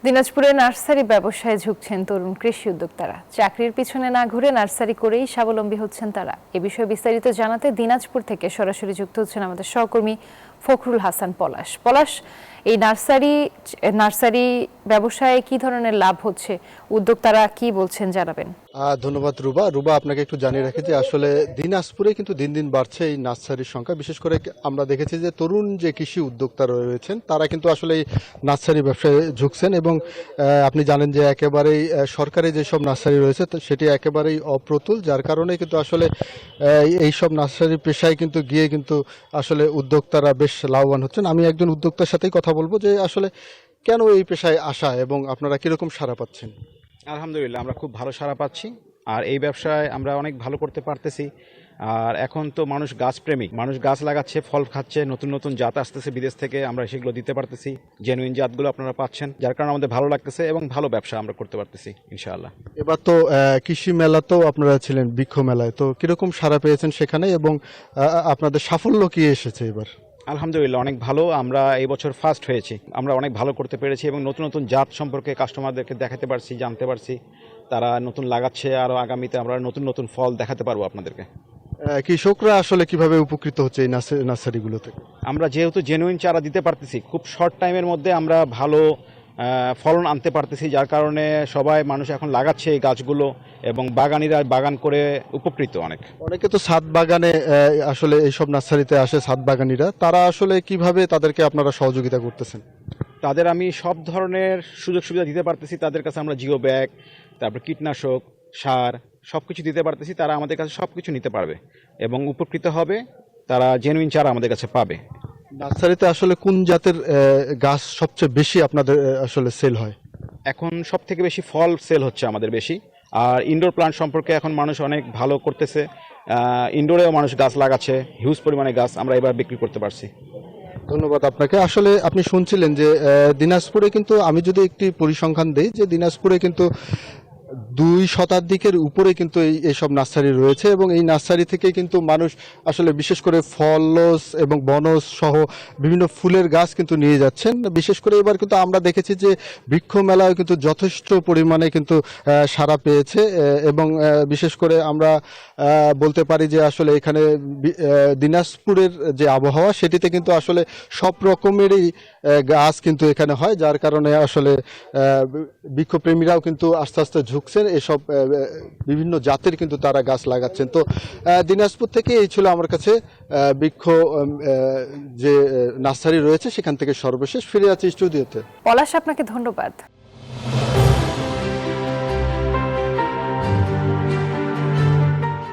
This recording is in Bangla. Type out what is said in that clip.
দিনাজপুরে নার্সারি ব্যবসায় ঝুঁকছেন তরুণ কৃষি উদ্যোক্তারা। চাকরির পিছনে না ঘুরে নার্সারি করেই স্বাবলম্বী হচ্ছেন তারা। এ বিষয়ে বিস্তারিত জানাতে দিনাজপুর থেকে সরাসরি যুক্ত হচ্ছেন আমাদের সহকর্মী ফখরুল হাসান পলাশ। এই নার্সারি ব্যবসায় কি ধরনের লাভ হচ্ছে, উদ্যোক্তারা কি বলছেন জানাবেন। ধন্যবাদ রুবা। আপনাকে একটু জানিয়ে রাখি যে আসলে দিনাজপুরে কিন্তু দিন দিন বাড়ছে এই নার্সারির সংখ্যা। বিশেষ করে আমরা দেখেছি যে তরুণ যে কৃষি উদ্যোক্তারা রয়েছেন তারা কিন্তু আসলে এই নার্সারি ব্যবসায় ঝুঁকছেন এবং আপনি জানেন যে একেবারেই সরকারি যেসব নার্সারি রয়েছে সেটি একেবারেই অপ্রতুল, যার কারণে কিন্তু আসলে এইসব নার্সারি পেশায় কিন্তু গিয়ে কিন্তু আসলে উদ্যোক্তারা বেশ লাভবান হচ্ছেন। আমি একজন উদ্যোক্তার সাথেই কথা বলবো যে আসলে কেন এই পেশায় আসা এবং আপনারা কিরকম সাড়া পাচ্ছেন। আলহামদুলিল্লাহ, আমরা খুব ভালো সাড়া পাচ্ছি আর এই ব্যবসায় আমরা অনেক ভালো করতে পারতেছি। আর এখন তো মানুষ গাছপ্রেমিক, মানুষ গাছ লাগাচ্ছে, ফল খাচ্ছে, নতুন নতুন জাত আসতেছে বিদেশ থেকে, আমরা সেগুলো দিতে পারতেছি। জেনুইন জাতগুলো আপনারা পাচ্ছেন, যার কারণে আমাদের ভালো লাগতেছে এবং ভালো ব্যবসা আমরা করতে পারতেছি ইনশাআল্লাহ। এবার তো কৃষি মেলাতেও আপনারা ছিলেন, বৃক্ষ মেলায়, তো কিরকম সাড়া পেয়েছেন সেখানে এবং আপনাদের সাফল্য কি এসেছে এবার? আলহামদুলিল্লাহ, অনেক ভালো। আমরা এই বছর ফার্স্ট হয়েছি, আমরা অনেক ভালো করতে পেরেছি এবং নতুন নতুন জাত সম্পর্কে কাস্টমারদেরকে দেখাতে পারছি, জানতে পারছি। তারা নতুন লাগাচ্ছে, আরও আগামীতে আমরা নতুন নতুন ফল দেখাতে পারবো আপনাদেরকে। কৃষকরা আসলে কিভাবে উপকৃত হচ্ছে এই নার্সারিগুলো থেকে? আমরা যেহেতু জেনুইন চারা দিতে পারতেছি, খুব শর্ট টাইমের মধ্যে আমরা ভালো ফলন আনতে পারতেছি, যার কারণে মানুষ এখন লাগাচ্ছে এই গাছগুলো এবং বাগানিরা বাগান করে উপকৃত। অনেকে তো ছাদ বাগানে আসলে এইসব নার্সারিতে আসে, ছাদ বাগানিরা, তারা আসলে কিভাবে তাদেরকে আপনারা সহযোগিতা করতেছেন? তাদের আমি সব ধরনের সুযোগ সুবিধা দিতে পারতেছি। তাদের কাছে আমরা জিও ব্যাগ, তারপর কীটনাশক, সার সব কিছু দিতে পারতেছি। তারা আমাদের কাছে সব কিছু নিতে পারবে এবং উপকৃত হবে। তারা জেনুইন চারা আমাদের কাছে পাবে। নার্সারিতে আসলে কোন জাতের গাছ সবচেয়ে বেশি আপনাদের আসলে সেল হয়? এখন সব থেকে বেশি ফল সেল হচ্ছে আমাদের বেশি। আর ইনডোর প্লান্ট সম্পর্কে এখন মানুষ অনেক ভালো করতেছে। ইনডোরেও মানুষ গাছ লাগাচ্ছে, হিউজ পরিমাণে গাছ আমরা এবার বিক্রি করতে পারছি। ধন্যবাদ আপনাকে। আসলে আপনি শুনছিলেন যে দিনাজপুরে কিন্তু, আমি যদি একটি পরিসংখ্যান দিই, যে দিনাজপুরে কিন্তু 2 শতাধিকের উপরে কিন্তু এইসব নার্সারি রয়েছে এবং এই নার্সারি থেকে কিন্তু মানুষ আসলে বিশেষ করে ফলস এবং বনস সহ বিভিন্ন ফুলের গাছ কিন্তু নিয়ে যাচ্ছেন। বিশেষ করে এবার কিন্তু আমরা দেখেছি যে বৃক্ষ মেলায় কিন্তু যথেষ্ট পরিমাণে কিন্তু সাড়া পেয়েছে এবং বিশেষ করে আমরা বলতে পারি যে আসলে এখানে দিনাজপুরের যে আবহাওয়া সেটিতে কিন্তু আসলে সব রকমেরই গাছ কিন্তু এখানে হয়, যার কারণে আসলে বৃক্ষপ্রেমীরাও কিন্তু আস্তে আস্তে ঝুঁকছেন, এসব বিভিন্ন জাতের কিন্তু তারা গাছ লাগাচ্ছেন। তো দিনাজপুর থেকে এই ছিল আমার কাছে বৃক্ষ যে নার্সারি রয়েছে সেখান থেকে সর্বশেষ। ফিরে যাচ্ছি স্টুডিওতে। পলাশ, আপনাকে ধন্যবাদ।